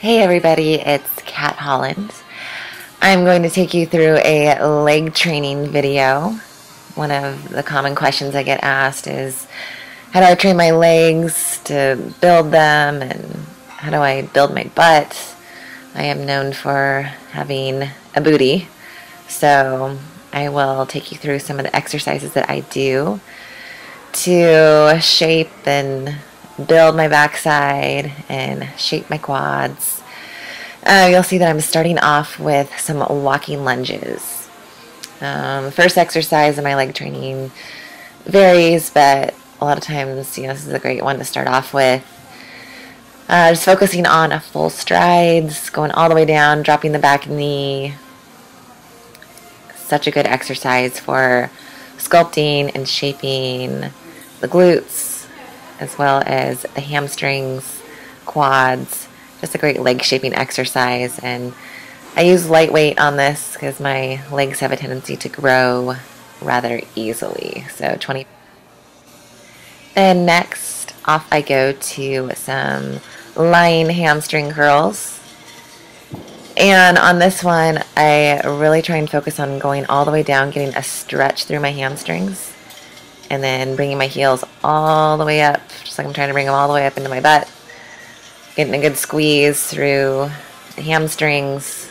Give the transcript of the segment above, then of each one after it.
Hey everybody, it's Cat Holland. I'm going to take you through a leg training video. One of the common questions I get asked is, how do I train my legs to build them, and how do I build my butt? I am known for having a booty, so I will take you through some of the exercises that I do to shape and build my backside and shape my quads. You'll see that I'm starting off with some walking lunges. First exercise in my leg training varies, but a lot of times, this is a great one to start off with. Just focusing on full strides, going all the way down, dropping the back knee. Such a good exercise for sculpting and shaping the glutes, as well as the hamstrings, quads. Just a great leg shaping exercise, and I use lightweight on this because my legs have a tendency to grow rather easily. So 20. Then next, off I go to some lying hamstring curls. And on this one, I really try and focus on going all the way down, getting a stretch through my hamstrings, and then bringing my heels all the way up, just like I'm trying to bring them all the way up into my butt. Getting a good squeeze through the hamstrings,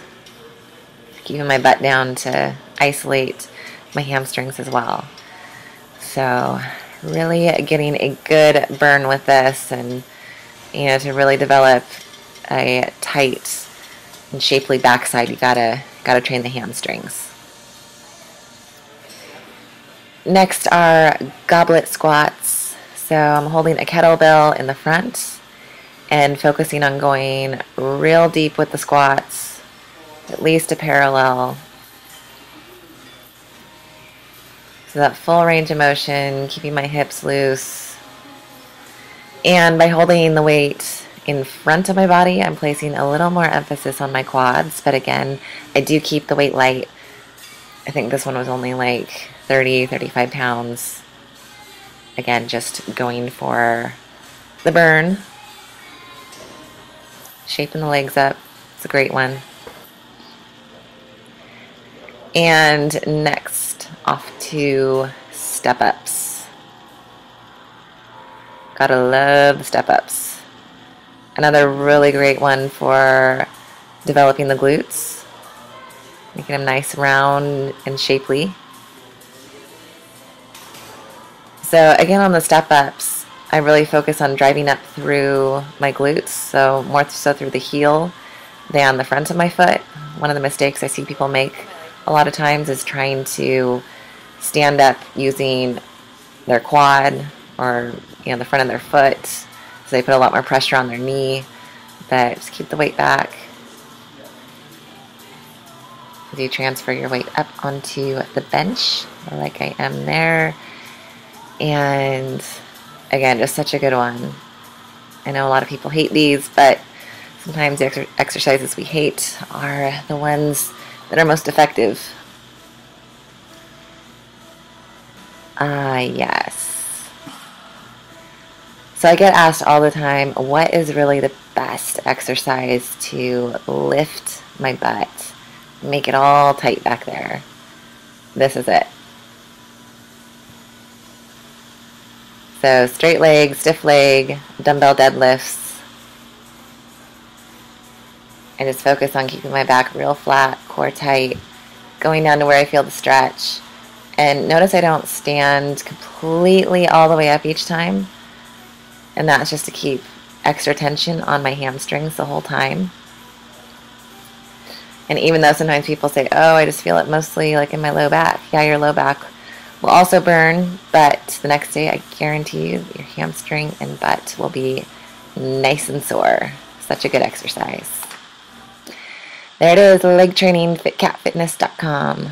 keeping my butt down to isolate my hamstrings as well. So really getting a good burn with this, and to really develop a tight and shapely backside, you gotta train the hamstrings. Next are goblet squats. So I'm holding a kettlebell in the front and focusing on going real deep with the squats, at least a parallel. So that full range of motion, keeping my hips loose. And by holding the weight in front of my body, I'm placing a little more emphasis on my quads, but again, I do keep the weight light. I think this one was only like 30, 35 pounds. Again, just going for the burn. Shaping the legs up. It's a great one. And next, off to step-ups. Gotta love the step-ups. Another really great one for developing the glutes. Making them nice, round, and shapely. So again, on the step-ups, I really focus on driving up through my glutes, so more so through the heel than the front of my foot. One of the mistakes I see people make a lot of times is trying to stand up using their quad or the front of their foot, so they put a lot more pressure on their knee. But just keep the weight back as you transfer your weight up onto the bench, like I am there. And again, just such a good one. I know a lot of people hate these, but sometimes the exercises we hate are the ones that are most effective. Yes. So I get asked all the time, what is really the best exercise to lift my butt, make it all tight back there? This is it. So straight leg, stiff leg, dumbbell deadlifts. I just focus on keeping my back real flat, core tight, going down to where I feel the stretch. And notice I don't stand completely all the way up each time. And that's just to keep extra tension on my hamstrings the whole time. And even though sometimes people say, oh, I just feel it mostly like in my low back. Yeah, your low back will also burn, but the next day I guarantee you your hamstring and butt will be nice and sore. Such a good exercise. There it is, leg training, fitcatfitness.com.